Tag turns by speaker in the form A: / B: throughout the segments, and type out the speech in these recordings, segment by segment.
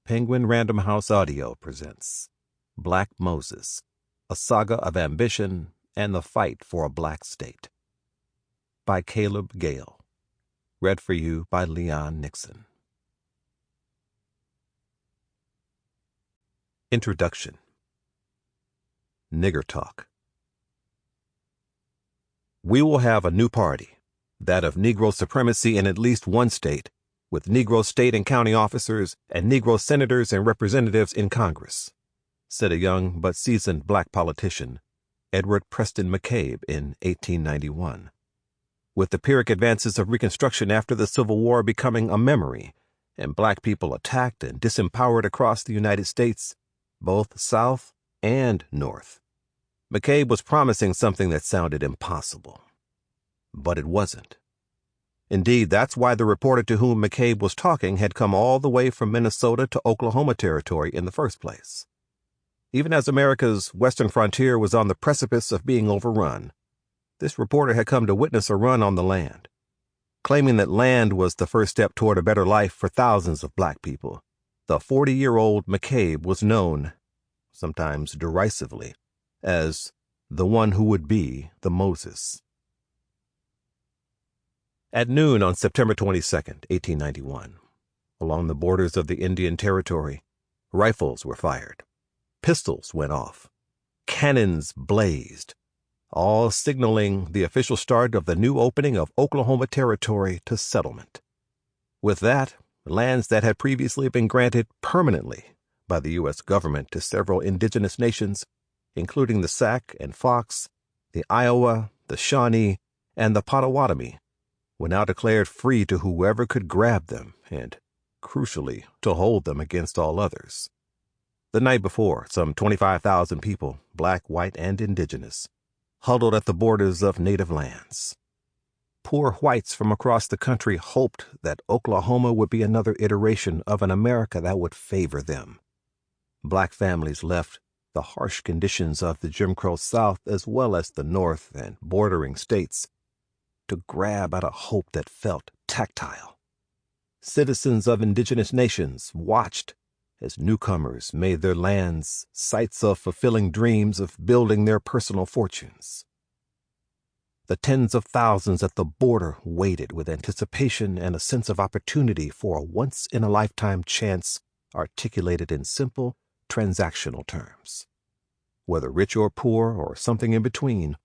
A: Penguin Random House Audio presents Black Moses, a Saga of Ambition and the Fight for a Black State, by Caleb Gayle. Read for you by Leon Nixon. Introduction. Nigger Talk. We will have a new party, that of Negro supremacy in at least one state, with Negro state and county officers and Negro senators and representatives in Congress, said a young but seasoned black politician, Edward Preston McCabe, in 1891. With the Pyrrhic advances of Reconstruction after the Civil War becoming a memory, and black people attacked and disempowered across the United States, both South and North, McCabe was promising something that sounded impossible. But it wasn't. Indeed, that's why the reporter to whom McCabe was talking had come all the way from Minnesota to Oklahoma Territory in the first place. Even as America's western frontier was on the precipice of being overrun, this reporter had come to witness a run on the land. Claiming that land was the first step toward a better life for thousands of black people, the 40-year-old McCabe was known, sometimes derisively, as the one who would be the Moses. At noon on September 22, 1891, along the borders of the Indian Territory, rifles were fired, pistols went off, cannons blazed, all signaling the official start of the new opening of Oklahoma Territory to settlement. With that, lands that had previously been granted permanently by the U.S. government to several indigenous nations, including the Sac and Fox, the Iowa, the Shawnee, and the Potawatomi, were now declared free to whoever could grab them and, crucially, to hold them against all others. The night before, some 25,000 people, black, white, and indigenous, huddled at the borders of native lands. Poor whites from across the country hoped that Oklahoma would be another iteration of an America that would favor them. Black families left the harsh conditions of the Jim Crow South as well as the North and bordering states to grab at a hope that felt tactile. Citizens of indigenous nations watched as newcomers made their lands sites of fulfilling dreams of building their personal fortunes. The tens of thousands at the border waited with anticipation and a sense of opportunity for a once-in-a-lifetime chance articulated in simple, transactional terms. Whether rich or poor or something in between,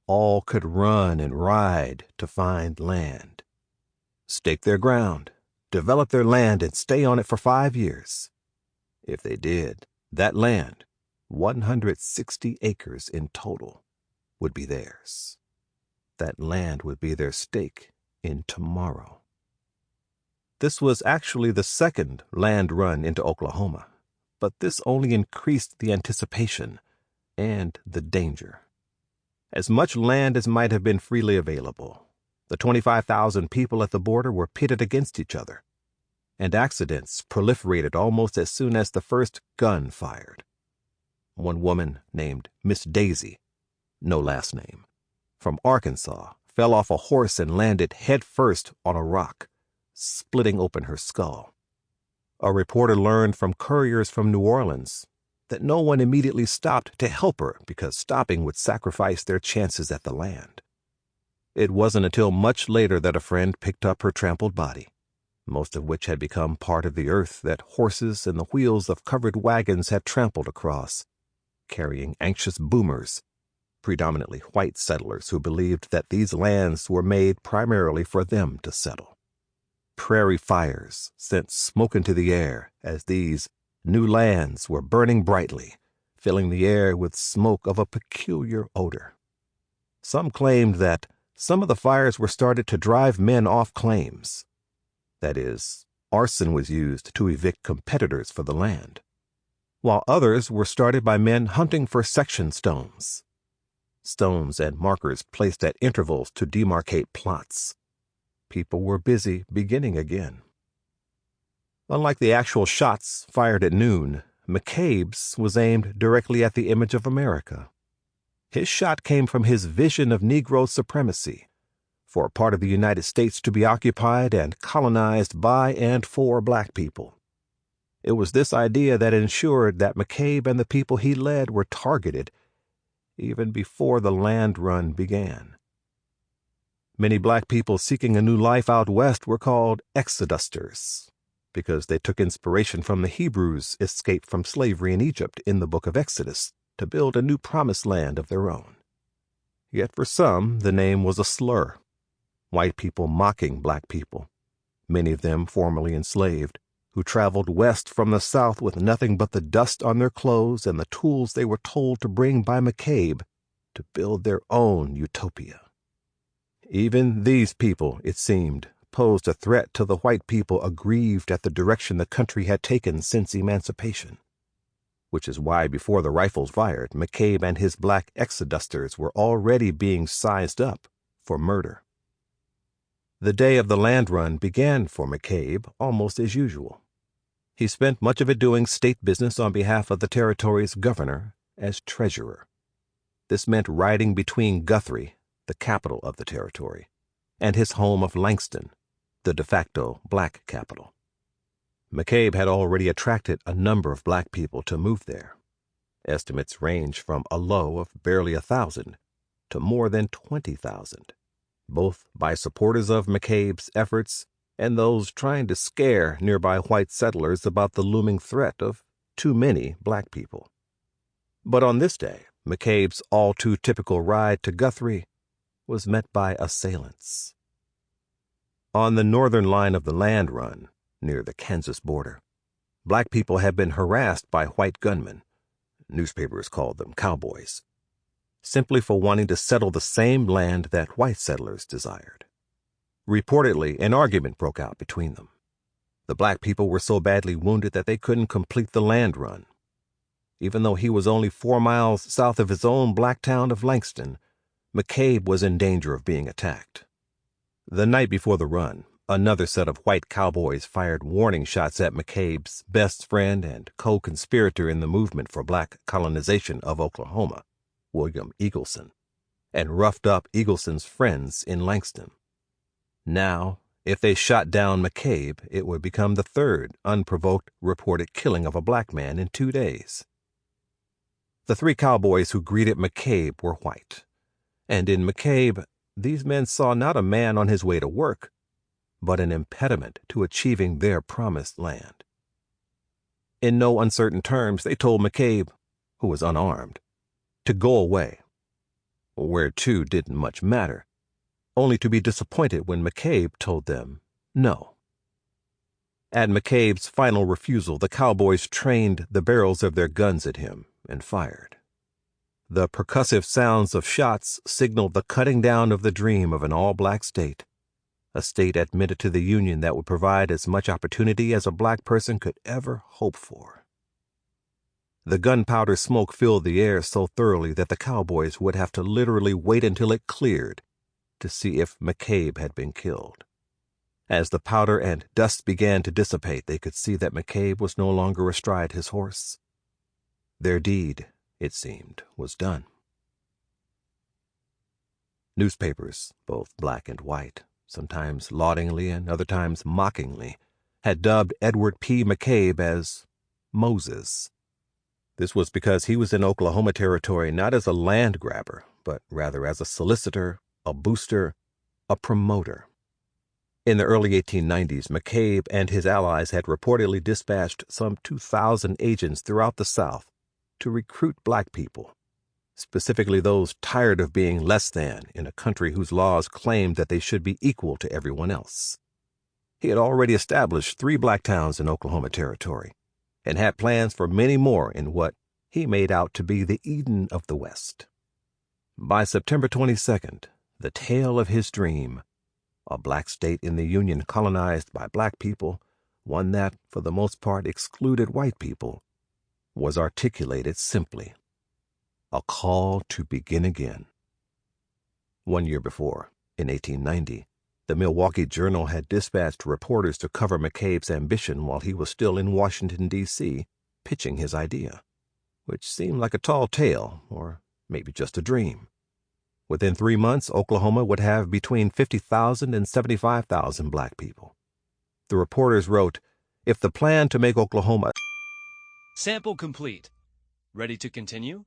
A: all could run and ride to find land, stake their ground, develop their land, and stay on it for 5 years. If they did, that land, 160 acres in total, would be theirs. That land would be their stake in tomorrow. This was actually the second land run into Oklahoma, but this only increased the anticipation and the danger. As much land as might have been freely available, the 25,000 people at the border were pitted against each other, and accidents proliferated almost as soon as the first gun fired. One woman named Miss Daisy, no last name, from Arkansas, fell off a horse and landed headfirst on a rock, splitting open her skull. A reporter learned from couriers from New Orleans that no one immediately stopped to help her because stopping would sacrifice their chances at the land. It wasn't until much later that a friend picked up her trampled body, most of which had become part of the earth that horses and the wheels of covered wagons had trampled across, carrying anxious boomers, predominantly white settlers who believed that these lands were made primarily for them to settle. Prairie fires sent smoke into the air as these new lands were burning brightly, filling the air with smoke of a peculiar odor. Some claimed that some of the fires were started to drive men off claims. That is, arson was used to evict competitors for the land, while others were started by men hunting for section stones and markers placed at intervals to demarcate plots. People were busy beginning again. Unlike the actual shots fired at noon, McCabe's was aimed directly at the image of America. His shot came from his vision of Negro supremacy, for a part of the United States to be occupied and colonized by and for black people. It was this idea that ensured that McCabe and the people he led were targeted even before the land run began. Many black people seeking a new life out west were called exodusters because they took inspiration from the Hebrews' escape from slavery in Egypt in the book of Exodus to build a new promised land of their own. Yet for some, the name was a slur, white people mocking black people, many of them formerly enslaved, who traveled west from the south with nothing but the dust on their clothes and the tools they were told to bring by McCabe to build their own utopia. Even these people, it seemed, posed a threat to the white people aggrieved at the direction the country had taken since emancipation, which is why before the rifles fired, McCabe and his black exodusters were already being sized up for murder. The day of the land run began for McCabe almost as usual. He spent much of it doing state business on behalf of the territory's governor as treasurer. This meant riding between Guthrie, the capital of the territory, and his home of Langston, the de facto black capital. McCabe had already attracted a number of black people to move there. Estimates range from a low of barely 1,000 to more than 20,000, both by supporters of McCabe's efforts and those trying to scare nearby white settlers about the looming threat of too many black people. But on this day, McCabe's all-too-typical ride to Guthrie was met by assailants. On the northern line of the land run, near the Kansas border, black people had been harassed by white gunmen, newspapers called them cowboys, simply for wanting to settle the same land that white settlers desired. Reportedly, an argument broke out between them. The black people were so badly wounded that they couldn't complete the land run. Even though he was only 4 miles south of his own black town of Langston, McCabe was in danger of being attacked. The night before the run, another set of white cowboys fired warning shots at McCabe's best friend and co-conspirator in the movement for black colonization of Oklahoma, William Eagleson, and roughed up Eagleson's friends in Langston. Now, if they shot down McCabe, it would become the third unprovoked reported killing of a black man in 2 days. The 3 cowboys who greeted McCabe were white, and in McCabe, these men saw not a man on his way to work, but an impediment to achieving their promised land. In no uncertain terms, they told McCabe, who was unarmed, to go away, where to didn't much matter, only to be disappointed when McCabe told them no. At McCabe's final refusal, the cowboys trained the barrels of their guns at him and fired. The percussive sounds of shots signaled the cutting down of the dream of an all-black state, a state admitted to the Union that would provide as much opportunity as a black person could ever hope for. The gunpowder smoke filled the air so thoroughly that the cowboys would have to literally wait until it cleared to see if McCabe had been killed. As the powder and dust began to dissipate, they could see that McCabe was no longer astride his horse. Their deed, it seemed, was done. Newspapers, both black and white, sometimes laudingly and other times mockingly, had dubbed Edward P. McCabe as Moses. This was because he was in Oklahoma Territory not as a land grabber, but rather as a solicitor, a booster, a promoter. In the early 1890s, McCabe and his allies had reportedly dispatched some 2,000 agents throughout the South to recruit black people, specifically those tired of being less than in a country whose laws claimed that they should be equal to everyone else. He had already established 3 black towns in Oklahoma Territory and had plans for many more in what he made out to be the Eden of the West. By September 22nd, the tale of his dream, a black state in the Union colonized by black people, one that, for the most part, excluded white people, was articulated simply: a call to begin again. 1 year before, in 1890, the Milwaukee Journal had dispatched reporters to cover McCabe's ambition while he was still in Washington, D.C., pitching his idea, which seemed like a tall tale, or maybe just a dream. Within 3 months, Oklahoma would have between 50,000 and 75,000 black people. The reporters wrote, if the plan to make Oklahoma...
B: Sample complete. Ready to continue?